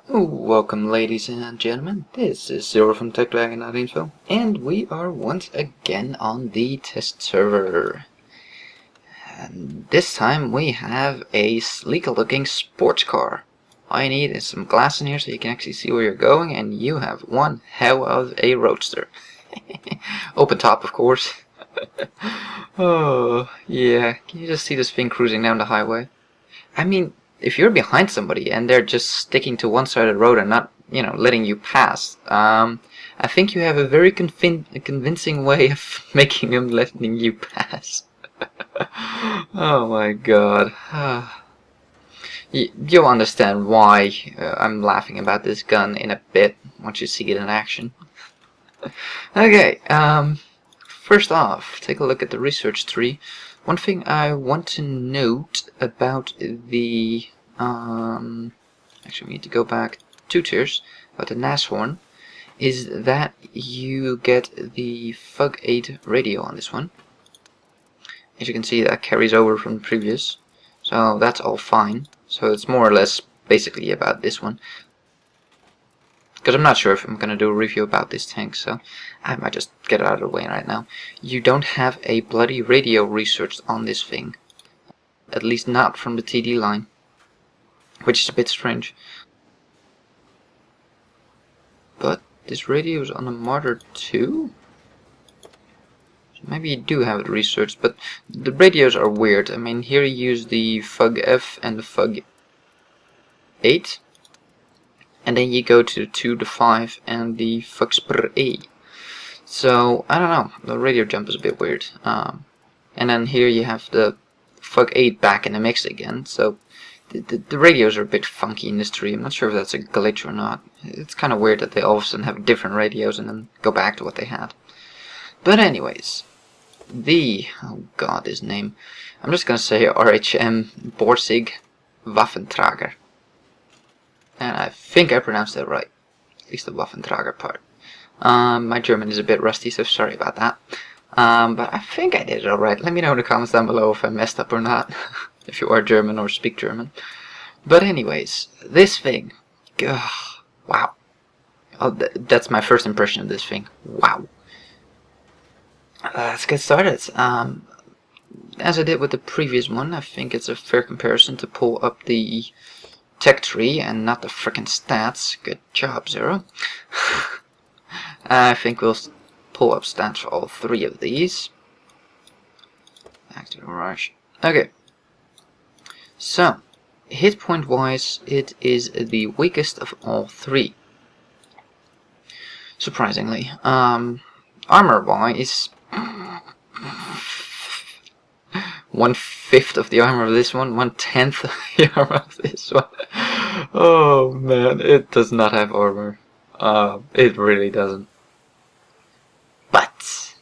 Welcome, ladies and gentlemen. This is Zero from TechDragon.info, and we are once again on the test server. And this time we have a sleek-looking sports car. All you need is some glass in here so you can actually see where you're going, and you have one hell of a roadster. Open top, of course. Oh, yeah. Can you just see this thing cruising down the highway? I mean, if you're behind somebody and they're just sticking to one side of the road and not, letting you pass, I think you have a very convincing way of making them letting you pass. Oh my god. You'll understand why I'm laughing about this gun in a bit once you see it in action. Okay, first off, take a look at the research tree. One thing I want to note about the actually we need to go back 2 tiers, about the Nashorn, is that you get the FUG 8 radio on this one. As you can see, that carries over from the previous, so that's all fine. So it's more or less basically about this one, because I'm not sure if I'm going to do a review about this tank, so I might just get it out of the way right now. You don't have a bloody radio researched on this thing, at least not from the TD line, which is a bit strange. But this radio is on a Martyr 2? So maybe you do have it researched, but the radios are weird. I mean, here you use the FUG F and the FUG 8. And then you go to the 2, the 5, and the FUG A. So, I don't know, the radio jump is a bit weird. And then here you have the FUG 8 back in the mix again, so the radios are a bit funky in this tree. I'm not sure if that's a glitch or not. It's kind of weird that they all of a sudden have different radios and then go back to what they had. But anyways, oh god, his name. I'm just gonna say Rhm Borsig WaffenTräger. And I think I pronounced that right. At least the WaffenTräger part. My German is a bit rusty, so sorry about that. But I think I did it alright. Let me know in the comments down below if I messed up or not. If you are German or speak German. But anyways, this thing. Wow. Oh, that's my first impression of this thing. Wow. Let's get started. As I did with the previous one, I think it's a fair comparison to pull up the tech tree and not the frickin' stats. Good job, Zero. I think we'll pull up stats for all 3 of these. Back to the garage. Okay. So, hit point wise, it is the weakest of all 3. Surprisingly. Armor wise, 1/5 of the armor of this one, 1/10 of the armor of this one. Oh man, it does not have armor. It really doesn't. But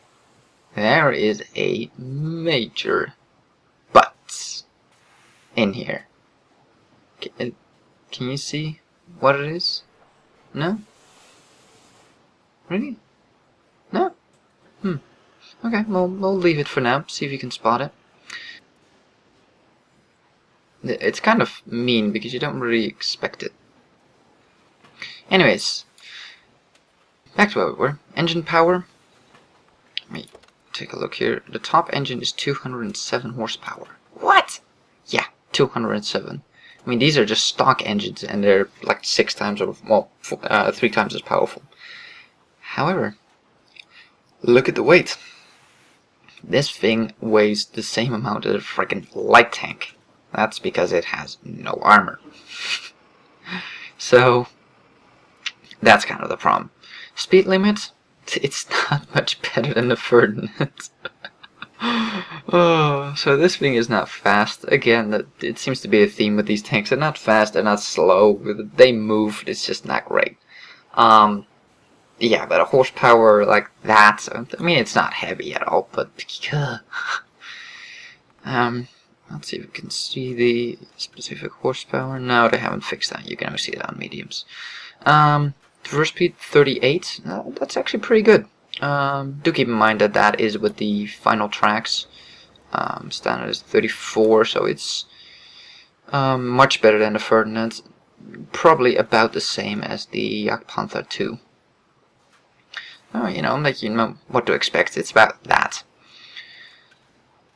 there is a major but in here. Can you see what it is? No? Really? No? Okay, well, we'll leave it for now, see if you can spot it. It's kind of mean because you don't really expect it. Anyways, back to where we were. Engine power. Let me take a look here. The top engine is 207 horsepower. What? Yeah, 207. I mean, these are just stock engines and they're like 6 times or, well, 3 times as powerful. However, look at the weight. This thing weighs the same amount as a freaking light tank. That's because it has no armor. So, that's kind of the problem. Speed limit, it's not much better than the Ferdinand. Oh, so this thing is not fast. Again, it seems to be a theme with these tanks. They're not fast, they're not slow. They move, it's just not great. Yeah, but a horsepower like that, I mean, it's not heavy at all, but let's see if we can see the specific horsepower. No, they haven't fixed that. You can only see it on mediums. Traverse speed 38. That's actually pretty good. Do keep in mind that that is with the final tracks. Standard is 34, so it's much better than the Ferdinand. probably about the same as the Panther II. Oh, you know, like you know what to expect. It's about that.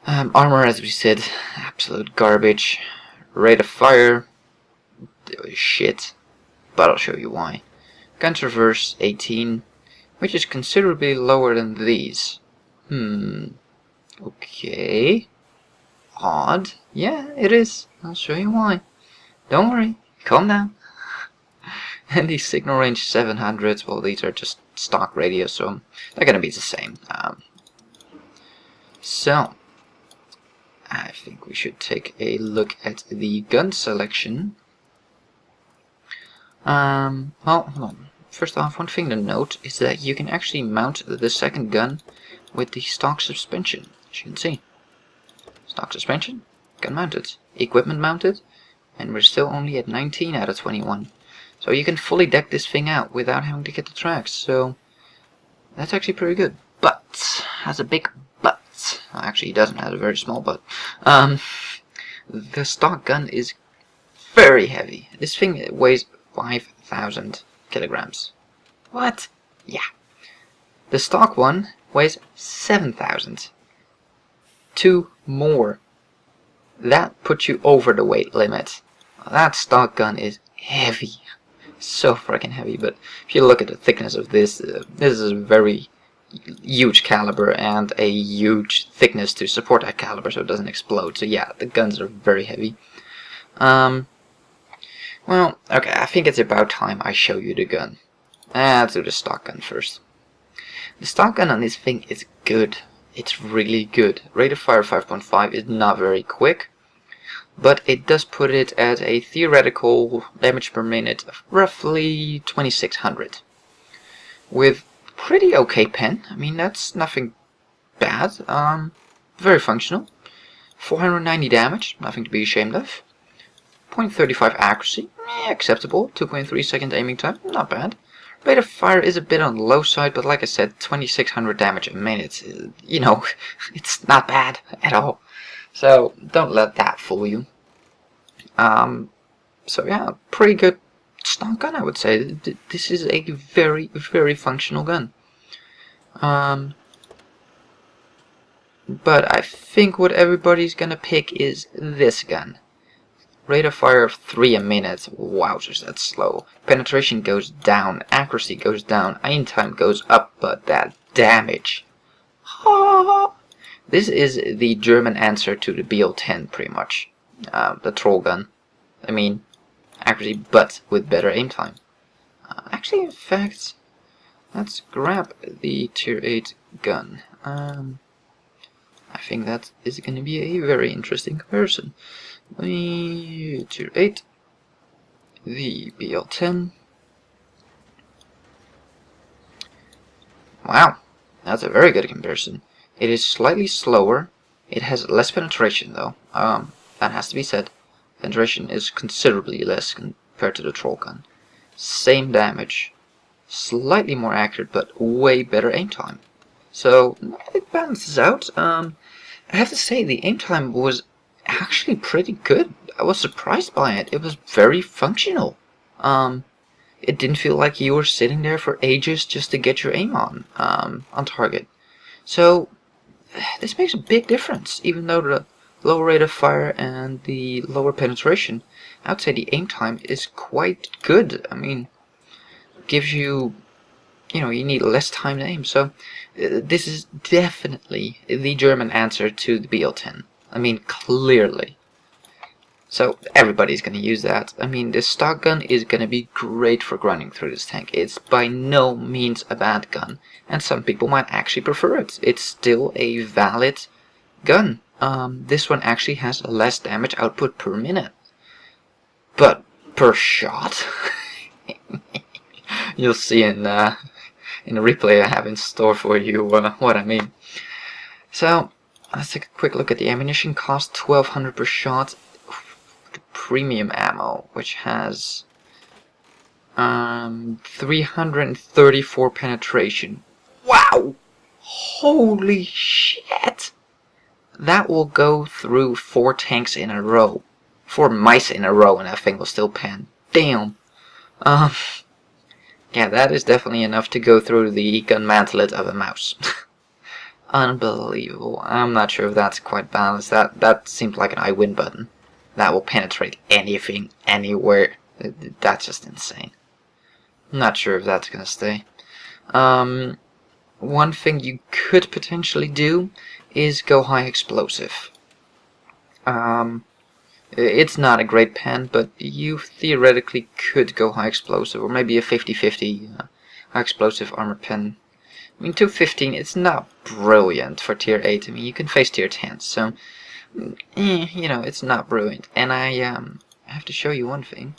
Armor, as we said, absolute garbage. Rate of fire, shit. But I'll show you why. Gun traverse 18, which is considerably lower than these. Okay. Odd. Yeah, it is. I'll show you why. Don't worry. Calm down. And the signal range 700. Well, these are just stock radios, so they're gonna be the same. So, I think we should take a look at the gun selection. Well, hold on. First off, one thing to note is that you can actually mount the second gun with the stock suspension, as you can see. Stock suspension, gun mounted, equipment mounted, and we're still only at 19 out of 21. So you can fully deck this thing out without having to get the tracks, so that's actually pretty good. But, has a big but. Well, actually, it doesn't have a very small but. The stock gun is very heavy. This thing weighs 5,000 kilograms. What? Yeah. The stock one weighs 7,000. 2 more. That puts you over the weight limit. That stock gun is heavy. So freaking heavy, but if you look at the thickness of this, this is a very huge caliber and a huge thickness to support that caliber so it doesn't explode. So yeah, the guns are very heavy. Well, okay, I think it's about time I show you the gun. Let's do the stock gun first. The stock gun on this thing is good. It's really good. Rate of fire 5.5 is not very quick, but it does put it at a theoretical damage per minute of roughly 2600. With pretty okay pen. I mean, that's nothing bad. Very functional. 490 damage, nothing to be ashamed of. 0.35 accuracy, acceptable. 2.3 second aiming time, not bad. Rate of fire is a bit on the low side, but like I said, 2600 damage a minute. You know, it's not bad at all. So don't let that fool you. So yeah, pretty good stock gun, I would say. This is a very, very functional gun. But I think what everybody's gonna pick is this gun. Rate of fire of 3 a minute. Wowzers, that's slow. Penetration goes down, accuracy goes down, aim time goes up, but that damage. This is the German answer to the BL-10, pretty much. The troll gun. I mean, accuracy, but with better aim time. Actually, in fact, let's grab the tier 8 gun. I think that is going to be a very interesting comparison. The tier 8, the BL-10. Wow, that's a very good comparison. It is slightly slower. It has less penetration, though. That has to be said. Penetration is considerably less compared to the troll gun. Same damage, slightly more accurate, but way better aim time. So it balances out. I have to say the aim time was actually pretty good. I was surprised by it. It was very functional. It didn't feel like you were sitting there for ages just to get your aim on target. So this makes a big difference, even though the lower rate of fire and the lower penetration. I would say the aim time is quite good. I mean, gives you, you need less time to aim. So this is definitely the German answer to the BL-10. I mean, clearly. So everybody's going to use that. I mean, this stock gun is going to be great for grinding through this tank. It's by no means a bad gun, and some people might actually prefer it. It's still a valid gun. This one actually has less damage output per minute, but per shot, you'll see in the replay I have in store for you what I mean. So let's take a quick look at the ammunition cost. 1200 per shot. The premium ammo, which has 334 penetration. Wow! Holy shit! That will go through 4 tanks in a row. 4 mice in a row, and that thing will still pen. damn. Yeah, that is definitely enough to go through the gun mantlet of a mouse. Unbelievable. I'm not sure if that's quite balanced. That seemed like an I win button. That will penetrate anything, anywhere. That's just insane. I'm not sure if that's gonna stay. One thing you could potentially do is go high explosive. It's not a great pen, but you theoretically could go high explosive, or maybe a 50-50 high explosive armor pen. I mean, 215, it's not brilliant for tier 8. I mean, you can face tier 10, so, you know, it's not brilliant. And I have to show you one thing.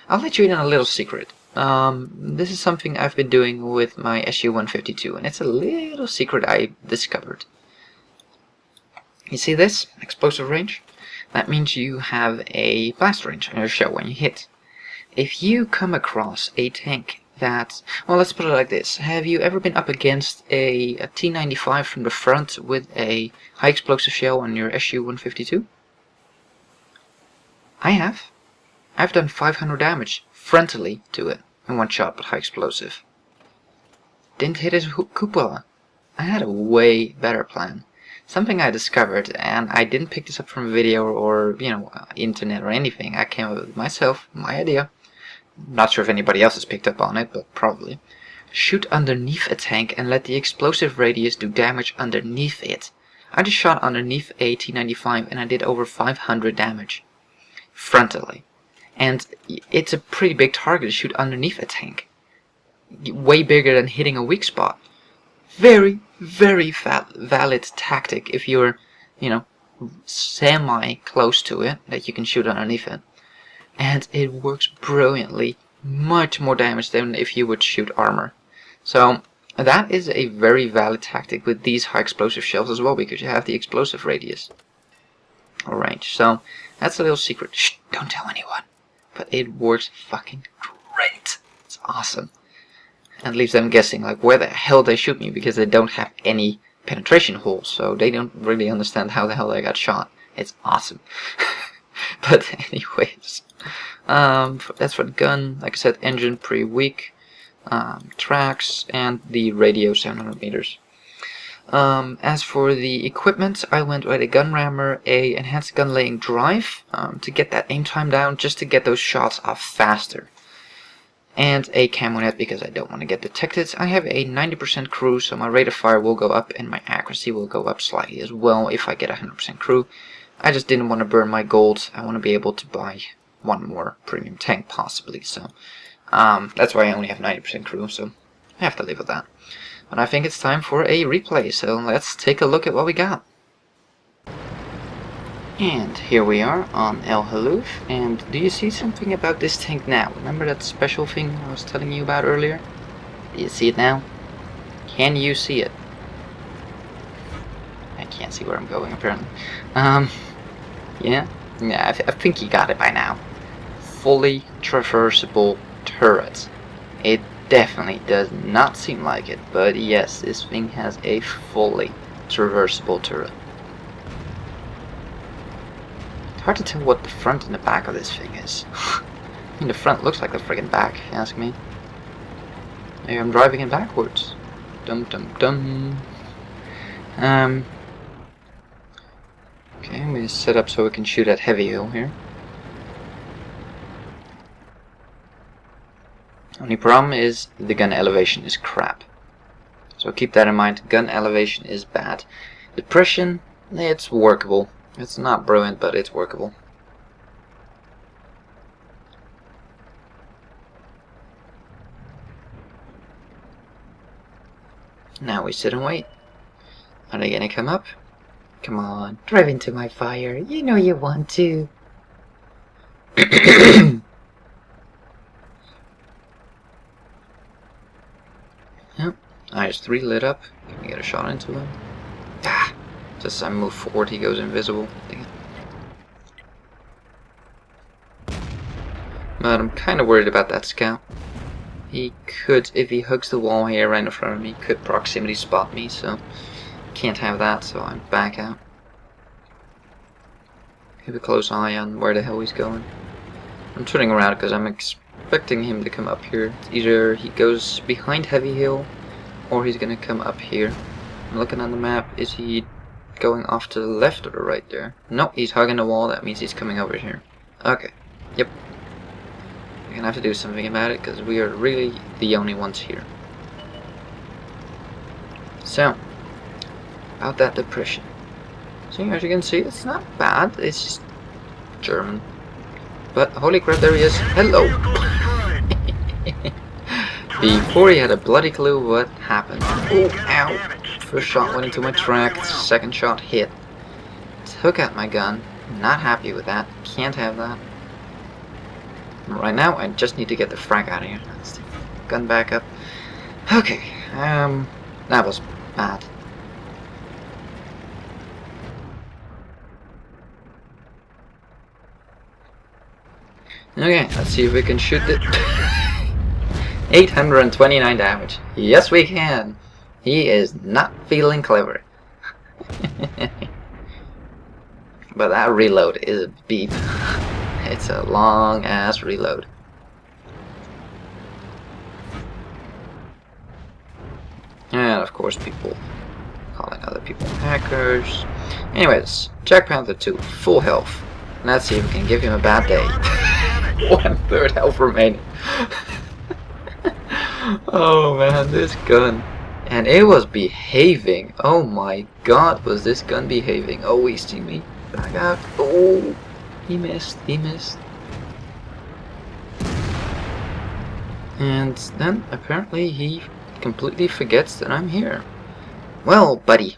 I'll let you in on a little secret. This is something I've been doing with my SU-152, and it's a little secret I discovered. You see this? Explosive range? That means you have a blast range on your shell when you hit. If you come across a tank that, well, let's put it like this. Have you ever been up against a T95 from the front with a high explosive shell on your SU-152? I have. I've done 500 damage frontally to it in one shot with high explosive. Didn't hit his cupola. I had a way better plan. Something I discovered, and I didn't pick this up from a video or, you know, internet or anything. I came up with it myself, my idea. Not sure if anybody else has picked up on it, but probably. Shoot underneath a tank and let the explosive radius do damage underneath it. I just shot underneath a T95 and I did over 500 damage. Frontally. And it's a pretty big target to shoot underneath a tank. Way bigger than hitting a weak spot. Very, very valid tactic if you're, you know, semi-close to it, that you can shoot underneath it. And it works brilliantly, much more damage than if you would shoot armor. So that is a very valid tactic with these high explosive shells as well, because you have the explosive radius or range. So that's a little secret. Shh, don't tell anyone. But it works fucking great. It's awesome. And leaves them guessing, like, where the hell they shoot me, because they don't have any penetration holes, so they don't really understand how the hell they got shot. It's awesome. But anyways, that's for the gun. Like I said, engine pretty weak, tracks, and the radio 700 meters. As for the equipment, I went with a gun rammer, a enhanced gun laying drive to get that aim time down, just to get those shots off faster. And a camo net because I don't want to get detected. I have a 90% crew, so my rate of fire will go up and my accuracy will go up slightly as well if I get 100% crew. I just didn't want to burn my gold. I want to be able to buy one more premium tank possibly, so that's why I only have 90% crew, so I have to live with that. But I think it's time for a replay, so let's take a look at what we got. And here we are on Halluf, and do you see something about this tank now? Remember that special thing I was telling you about earlier? Do you see it now? Can you see it? I can't see where I'm going apparently. Yeah, I think you got it by now. Fully traversable turret. It definitely does not seem like it, but yes, this thing has a fully traversable turret. Hard to tell what the front and the back of this thing is. I mean, the front looks like the friggin' back, if you ask me. Maybe I'm driving it backwards. Dum dum dum. Okay, I'm gonna set up so we can shoot at heavy hill here. Only problem is the gun elevation is crap. So keep that in mind. Gun elevation is bad. Depression, it's workable. It's not brilliant, but it's workable. Now we sit and wait. Are they gonna come up? Come on, drive into my fire. You know you want to. Yep, IS-3 lit up. Can we get a shot into him? Ah! Just as I move forward, he goes invisible. But I'm kind of worried about that scout. He could, if he hugs the wall here right in front of me, could proximity spot me, so can't have that, so I'm back out. Keep a close eye on where the hell he's going. I'm turning around because I'm expecting him to come up here. Either he goes behind Heavy Hill, or he's gonna come up here. I'm looking on the map. Is he going off to the left or the right there? No, he's hugging the wall. That means he's coming over here. Okay. Yep. We're gonna have to do something about it because we are really the only ones here. So, about that depression. So as you can see, it's not bad. It's just German. But holy crap, there he is. Hello! Before he had a bloody clue what happened. Oh, ow! First shot went into my track, second shot hit. Took out my gun. Not happy with that. Can't have that. Right now, I just need to get the frag out of here. Let's take the gun back up. Okay, that was bad. Okay, let's see if we can shoot it. 829 damage. Yes, we can. He is not feeling clever. But that reload is a beep. It's a long ass reload. And of course people calling other people hackers. Anyways, Jack Panther 2, full health. Let's see if we can give him a bad day. 1/3 health remaining. Oh man, this gun. And it was behaving. Oh my god, was this gun behaving. Oh, he's seen me. Back out. Oh, he missed. He missed. And then apparently he completely forgets that I'm here. Well, buddy,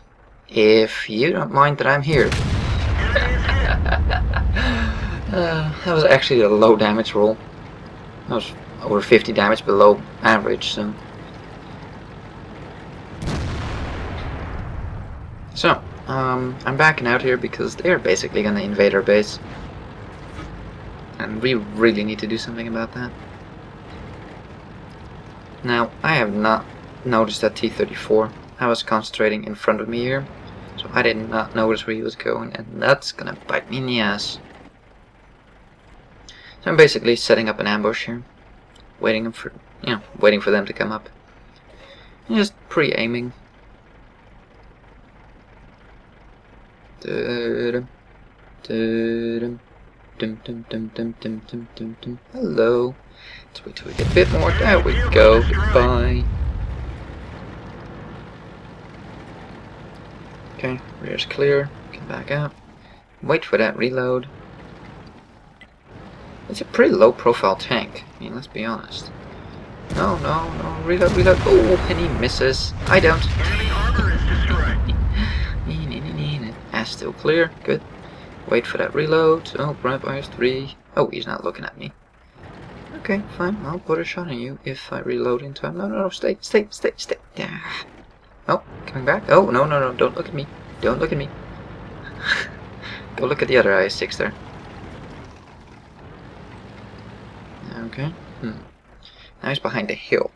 if you don't mind that I'm here. That was actually a low damage roll. That was over 50 damage below average, so. So, I'm backing out here because they're basically gonna invade our base. And we really need to do something about that. Now, I have not noticed that T-34. I was concentrating in front of me here, so I did not notice where he was going, and that's gonna bite me in the ass. So I'm basically setting up an ambush here, waiting for them to come up, and just pre-aiming. Hello. Let's wait till we get a bit more. There we go. Goodbye. Okay, rear's clear. Get back out. Wait for that reload. It's a pretty low profile tank. I mean, let's be honest. No, no, no. Reload, reload. Oh, and he misses. I don't. Ass still clear. Good. Wait for that reload. Oh, grab IS-3. Oh, he's not looking at me. Okay, fine. I'll put a shot on you if I reload in time. No, no, no. Stay, stay, stay, stay. Yeah. Oh, coming back. Oh, no, no, no. Don't look at me. Don't look at me. Go look at the other IS-6 there. Okay. Now he's behind the hill.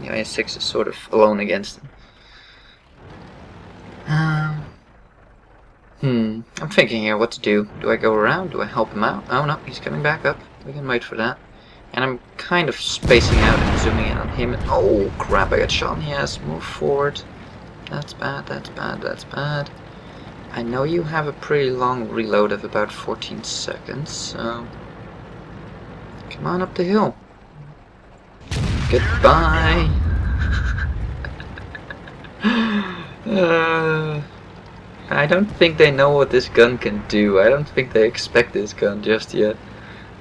The IS-6 is sort of alone against him. I'm thinking here what to do. Do I go around? Do I help him out? Oh no, he's coming back up. We can wait for that. And I'm kind of spacing out and zooming in on him. And oh crap, I got shot in the ass. Move forward. That's bad, that's bad, that's bad. I know you have a pretty long reload of about 14 seconds, so... Come on up the hill. Goodbye. I don't think they know what this gun can do. I don't think they expect this gun just yet.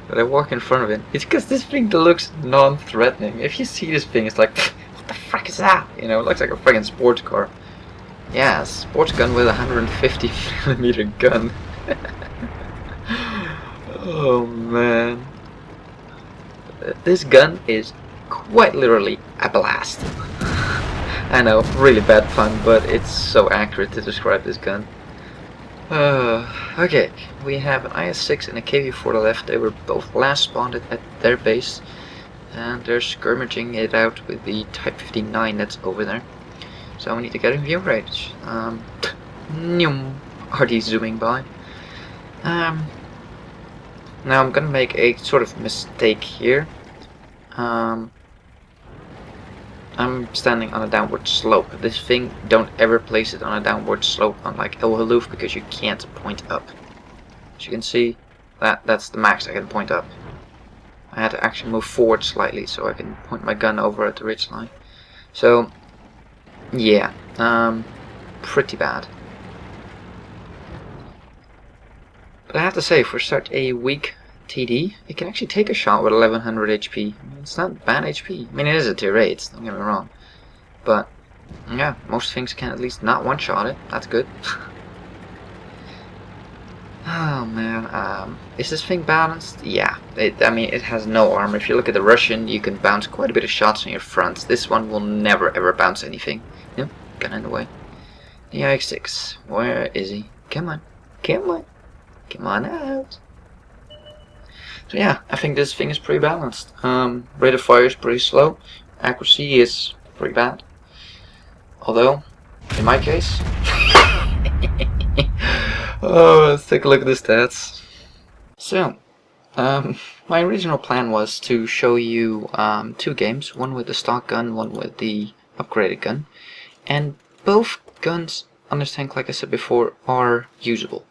But I walk in front of it. It's because this thing looks non-threatening. If you see this thing, it's like, what the frick is that? You know, it looks like a friggin' sports car. Yeah, a sports gun with a 150mm gun. Oh man. This gun is quite literally a blast. I know, really bad pun, but it's so accurate to describe this gun. Okay, we have an IS-6 and a KV-4 to the left. They were both last spawned at their base, and they're skirmishing it out with the Type 59 that's over there. So we need to get in view range. RD zooming by. Now I'm gonna make a sort of mistake here. I'm standing on a downward slope. This thing, don't ever place it on a downward slope unlike Halluf, because you can't point up. As you can see, that's the max I can point up. I had to actually move forward slightly so I can point my gun over at the ridgeline. So, yeah, pretty bad. But I have to say, for such a weak TD, it can actually take a shot with 1100 HP. I mean, it's not bad HP. I mean, it is a tier 8, don't get me wrong. But, yeah, most things can at least not one-shot it. That's good. Oh man, is this thing balanced? Yeah, I mean, it has no armor. If you look at the Russian, you can bounce quite a bit of shots on your front. This one will never ever bounce anything. Yep, gun in the way. The AX6, where is he? Come on, come on, come on out. So yeah, I think this thing is pretty balanced. Rate of fire is pretty slow. Accuracy is pretty bad. Although, in my case... Oh, let's take a look at the stats. So, my original plan was to show you 2 games, one with the stock gun, one with the upgraded gun, and both guns on this tank, like I said before, are usable.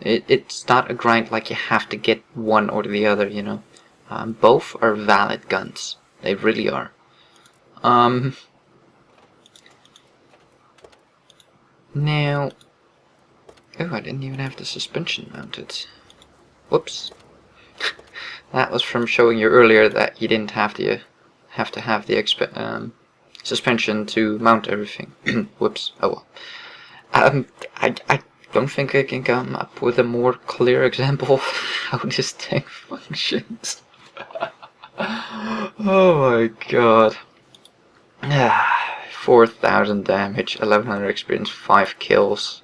It's not a grind like you have to get one or the other, you know. Both are valid guns. They really are. Now... Oh, I didn't even have the suspension mounted. Whoops. That was from showing you earlier that you didn't have to have the suspension to mount everything. Whoops. Oh well. I don't think I can come up with a more clear example of how this tank functions. Oh my god. 4,000 damage, 1100 experience, 5 kills.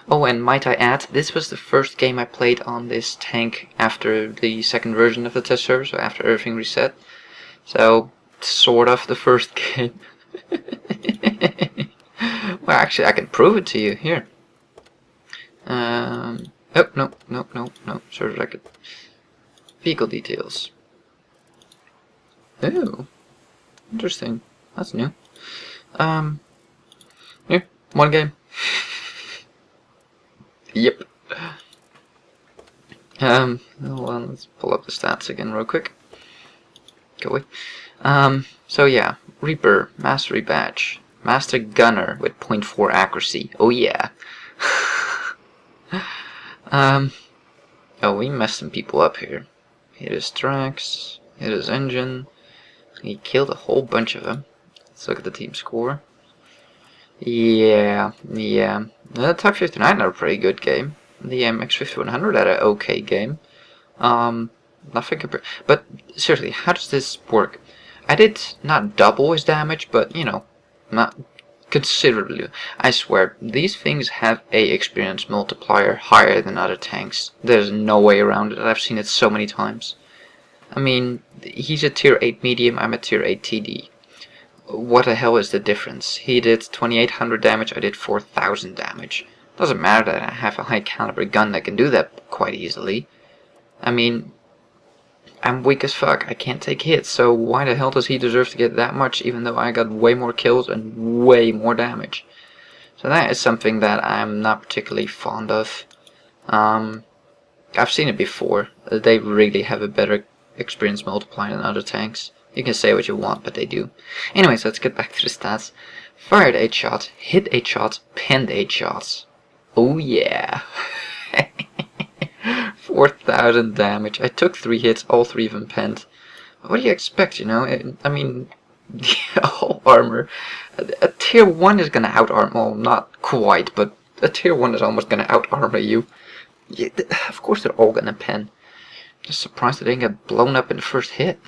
Oh, and might I add, this was the first game I played on this tank after the second version of the test server, so after everything reset. So, sort of the first game. Well, actually, I can prove it to you, here. Oh, no, server record. Vehicle details. Oh, interesting. That's new. Here, one game. Yep. Well, let's pull up the stats again real quick. Go away. So yeah, Reaper, Mastery Badge, Master Gunner with 0.4 accuracy. Oh yeah. Oh, we messed some people up here. Hit his tracks, hit his engine. He killed a whole bunch of them. Let's look at the team score. Yeah. The Type 59 had a pretty good game. The MX5100 had an okay game. Nothing compared. But seriously, how does this work? I did not double his damage, but you know, not considerably. I swear, these things have a experience multiplier higher than other tanks. There's no way around it. I've seen it so many times. I mean, he's a tier 8 medium, I'm a tier 8 TD. What the hell is the difference? He did 2800 damage, I did 4000 damage. Doesn't matter that I have a high caliber gun that can do that quite easily. I mean, I'm weak as fuck, I can't take hits, so why the hell does he deserve to get that much even though I got way more kills and way more damage? So that is something that I'm not particularly fond of. I've seen it before. They really have a better experience multiplier than other tanks. You can say what you want, but they do. Anyways, let's get back to the stats. Fired 8 shots, hit 8 shots, penned 8 shots. Oh yeah. 4000 damage. I took 3 hits, all 3 of them penned. What do you expect, you know? I mean, all armor. A tier 1 is gonna out-armor, well, not quite, but a tier 1 is almost gonna out-armor you. Yeah, of course they're all gonna pen. Just surprised they didn't get blown up in the first hit.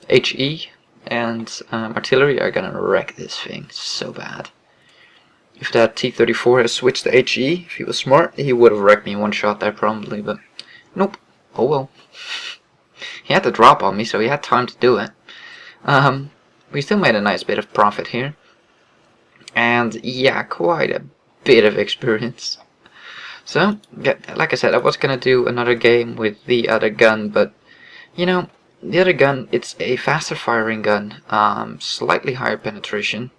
HE and artillery are gonna wreck this thing so bad. If that T-34 has switched to HE, if he was smart, he would have wrecked me in one shot there probably, but nope. Oh well. He had to drop on me, so he had time to do it. We still made a nice bit of profit here. And yeah, quite a bit of experience. So, yeah, like I said, I was gonna do another game with the other gun, but you know, the other gun, it's a faster firing gun, slightly higher penetration,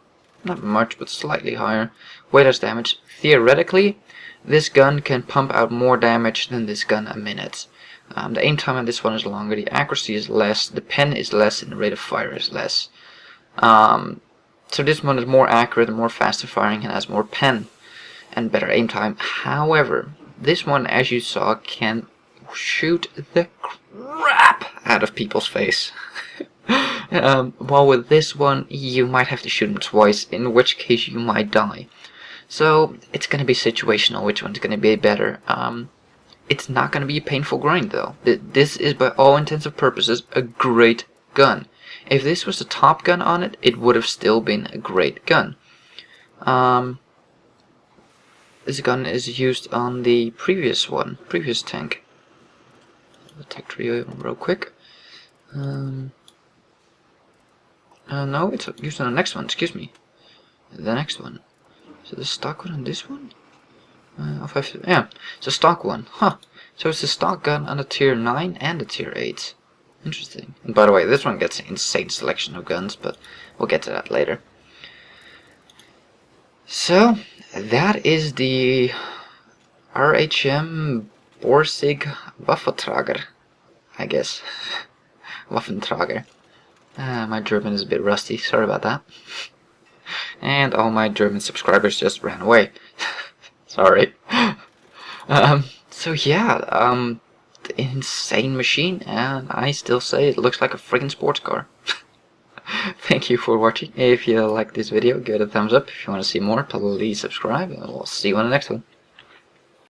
not much, but slightly higher, way less damage. Theoretically, this gun can pump out more damage than this gun a minute. The aim time on this one is longer, the accuracy is less, the pen is less, and the rate of fire is less. So this one is more accurate and more faster firing and has more pen and better aim time. However, this one, as you saw, can shoot the crap out of people's face. While with this one, you might have to shoot them twice, in which case you might die. So it's going to be situational which one's going to be better. It's not going to be a painful grind though. This is by all intents and purposes a great gun. If this was the top gun on it, it would have still been a great gun. This gun is used on the previous tank. The TechDragon real quick. No, it's used on the next one, excuse me. The next one. So the stock one on this one? Yeah, it's a stock one. Huh. So it's a stock gun on the tier 9 and the tier 8. Interesting. And by the way, this one gets an insane selection of guns, but we'll get to that later. So, that is the Rhm Borsig WaffenTräger, I guess. WaffenTräger. My German is a bit rusty, sorry about that. And all my German subscribers just ran away. Sorry. So yeah, the insane machine, and I still say it looks like a friggin' sports car. Thank you for watching. If you like this video, give it a thumbs up. If you want to see more, please subscribe, and we'll see you on the next one.